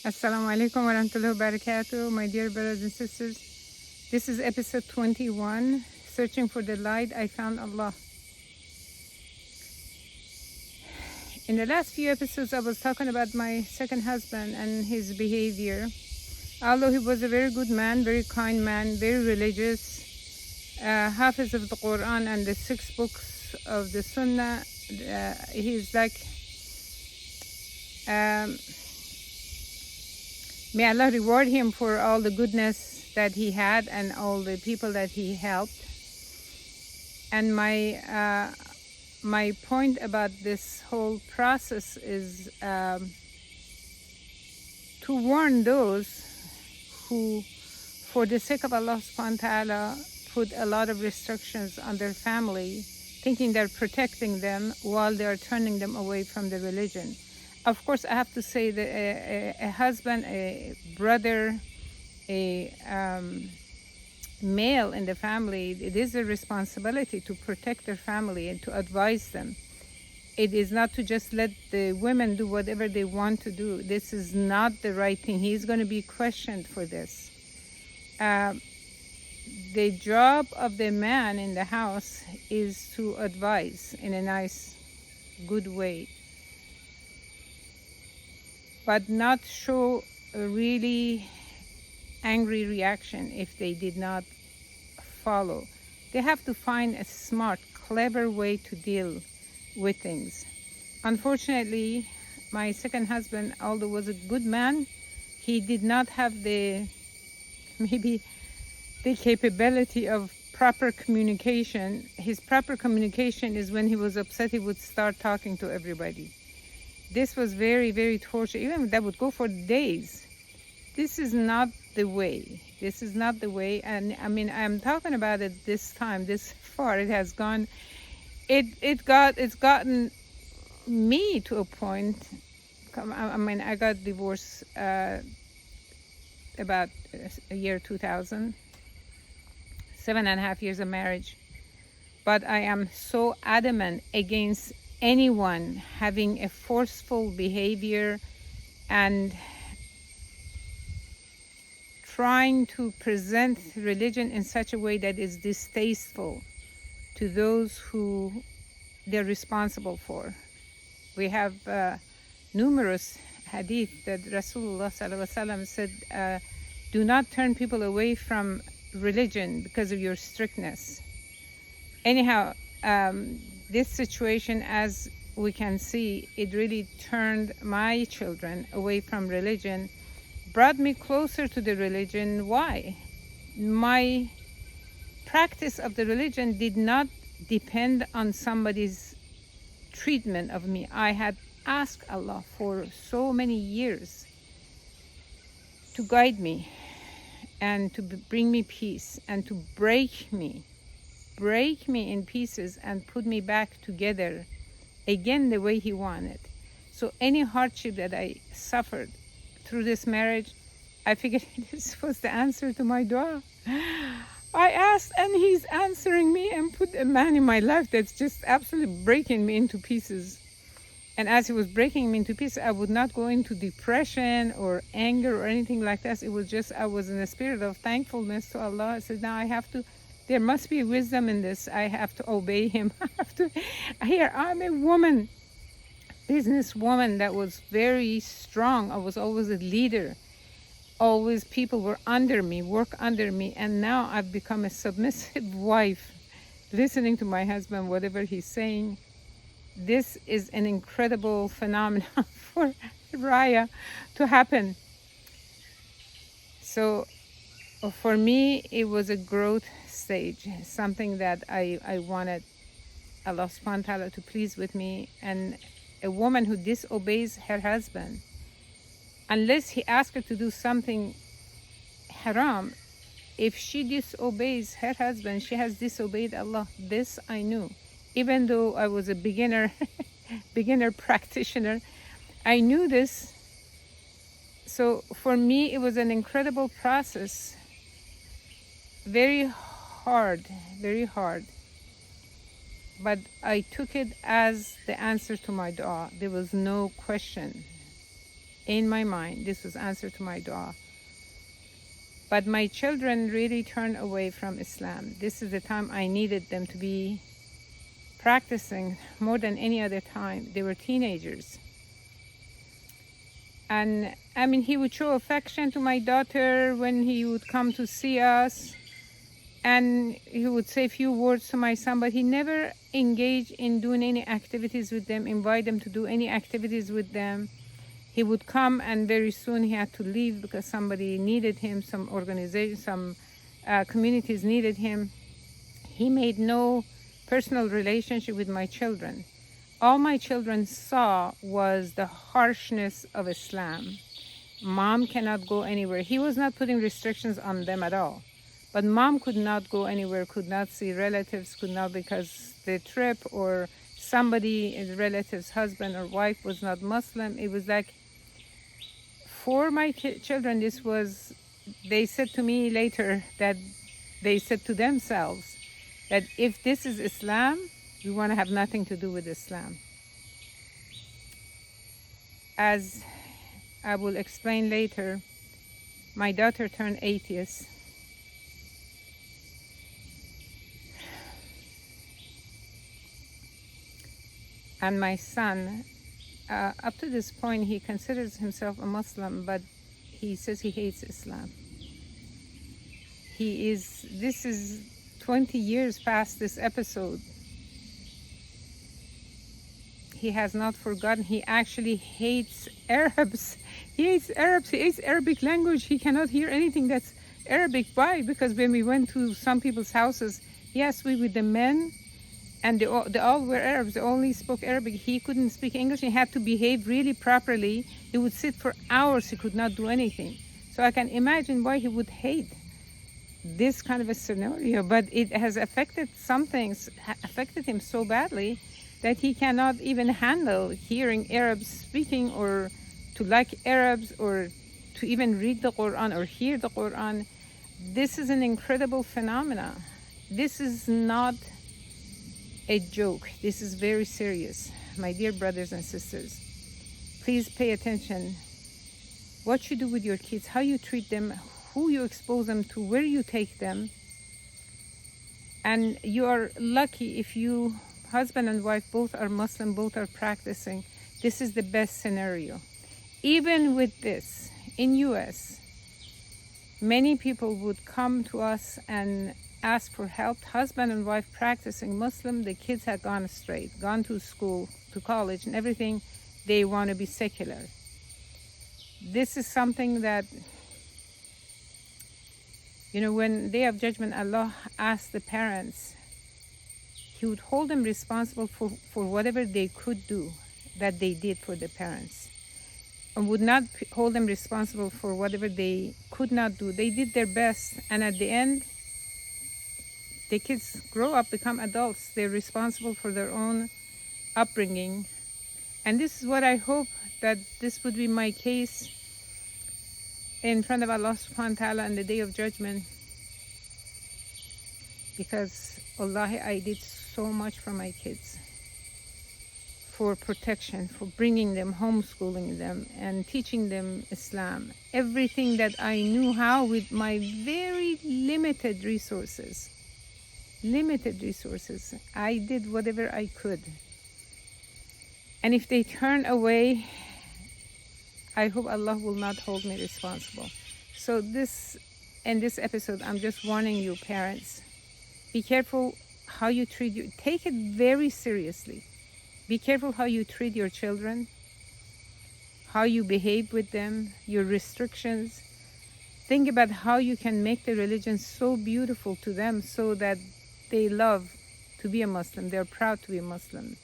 Assalamu alaikum wa rahmatullahi wa barakatuh, my dear brothers and sisters. This is episode 21, Searching for the Light, I Found Allah. In the last few episodes, I was talking about my second husband and his behavior. Although he was a very good man, very kind man, very religious, Hafiz of the Quran and the 6 books of the Sunnah, he's like, may Allah reward him for all the goodness that he had and all the people that he helped. And my point about this whole process is to warn those who, for the sake of Allah subhanahu wa ta'ala, put a lot of restrictions on their family, thinking they're protecting them while they're turning them away from the religion. Of course, I have to say that a husband, a brother, a male in the family, it is a responsibility to protect their family and to advise them. It is not to just let the women do whatever they want to do. This is not the right thing. He's going to be questioned for this. The job of the man in the house is to advise in a nice, good way, but not show a really angry reaction if they did not follow. They have to find a smart, clever way to deal with things. Unfortunately, my second husband, although was a good man, he did not have maybe the capability of proper communication. His proper communication is when he was upset, he would start talking to everybody. This was very, very torture. Even that would go for days. This is not the way. This is not the way. And I mean, I'm talking about it this time, this far. It has gone. It's gotten me to a point. I mean, I got divorced about a year 2000, 7.5 years of marriage. But I am so adamant against anyone having a forceful behavior and trying to present religion in such a way that is distasteful to those who they're responsible for. We have numerous hadith that Rasulullah said, do not turn people away from religion because of your strictness. Anyhow, this situation, as we can see, it really turned my children away from religion, brought me closer to the religion. Why? My practice of the religion did not depend on somebody's treatment of me. I had asked Allah for so many years to guide me and to bring me peace and to break me in pieces and put me back together again the way He wanted. So any hardship that I suffered through this marriage, I figured this was the answer to my dua. I asked and He's answering me and put a man in my life that's just absolutely breaking me into pieces. And as He was breaking me into pieces, I would not go into depression or anger or anything like that. It was just, I was in a spirit of thankfulness to Allah. I said, now there must be wisdom in this. I have to obey Him. Here, I'm a woman, businesswoman that was very strong. I was always a leader. Always people were under me, work under me. And now I've become a submissive wife, listening to my husband, whatever he's saying. This is an incredible phenomenon for Raya to happen. So for me, it was a growth stage, something that I wanted Allah subhanahu wa ta'ala to please with me. And a woman who disobeys her husband, unless he asks her to do something haram, if she disobeys her husband, she has disobeyed Allah. This I knew. Even though I was a beginner practitioner, I knew this. So for me, it was an incredible process. Very hard. But I took it as the answer to my dua. There was no question. in my mind. This was answer to my dua. But my children really turned away from Islam. This is the time I needed them to be practicing more than any other time. They were teenagers. And I mean, he would show affection to my daughter when he would come to see us. And he would say a few words to my son, but he never engaged in doing any activities with them, invite them to do any activities with them. He would come and very soon he had to leave because somebody needed him, some organization, some communities needed him. He made no personal relationship with my children. All my children saw was the harshness of Islam. Mom cannot go anywhere. He was not putting restrictions on them at all. But mom could not go anywhere, could not see relatives, could not because the trip or somebody, a relative's husband or wife was not Muslim. It was like, for my children, this was, they said to me later that they said to themselves that if this is Islam, we want to have nothing to do with Islam. As I will explain later, my daughter turned atheist. And my son, up to this point, he considers himself a Muslim, but he says he hates Islam. This is 20 years past this episode. He has not forgotten. He actually hates Arabs. He hates Arabs. He hates Arabic language. He cannot hear anything that's Arabic. Why? Because when we went to some people's houses, yes, we with the men, and they all were Arabs. They only spoke Arabic. He couldn't speak English. He had to behave really properly. He would sit for hours. He could not do anything. So I can imagine why he would hate this kind of a scenario. But it has affected some things, affected him so badly that he cannot even handle hearing Arabs speaking or to like Arabs or to even read the Quran or hear the Quran. This is an incredible phenomenon. This is not a joke. This is very serious. My dear brothers and sisters, please pay attention. What you do with your kids, how you treat them, who you expose them to, where you take them. And you are lucky if you, husband and wife, both are Muslim, both are practicing. This is the best scenario. Even with this, in US, many people would come to us and ask for help. Husband and wife practicing Muslim, the kids had gone straight, gone to school, to college and everything. They want to be secular. This is something that, you know, when Day of Judgment, Allah asked the parents, He would hold them responsible for whatever they could do that they did for the parents, and would not hold them responsible for whatever they could not do. They did their best, and at the end, the kids grow up, become adults. They're responsible for their own upbringing. And this is what I hope that this would be my case in front of Allah subhanahu wa ta'ala on the Day of Judgment. Because, wallahi, I did so much for my kids. For protection, for bringing them, homeschooling them, and teaching them Islam. Everything that I knew how with my very limited resources. I did whatever I could. And if they turn away, I hope Allah will not hold me responsible. So in this episode, I'm just warning you, parents. Be careful how you treat you. Take it very seriously. Be careful how you treat your children, how you behave with them, your restrictions. Think about how you can make the religion so beautiful to them so that they love to be a Muslim. They're proud to be a Muslim.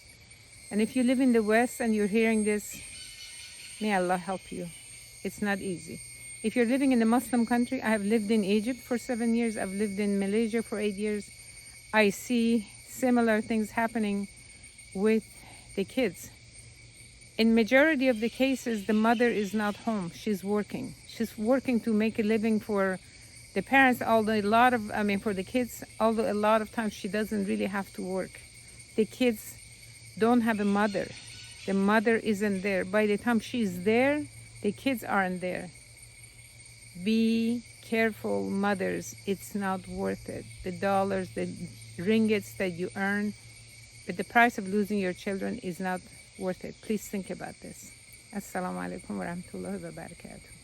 And if you live in the West and you're hearing this, may Allah help you. It's not easy. If you're living in a Muslim country, I have lived in Egypt for 7 years. I've lived in Malaysia for 8 years. I see similar things happening with the kids. In majority of the cases, the mother is not home. She's working. She's working to make a living for the parents, although for the kids, although a lot of times she doesn't really have to work. The kids don't have a mother. The mother isn't there. By the time she's there, The kids aren't there. Be careful, mothers. It's not worth it. The dollars, the ringgits that you earn, but the price of losing your children is not worth it. Please think about this. Assalamu alaikum wa rahmatullahi wa barakatuh.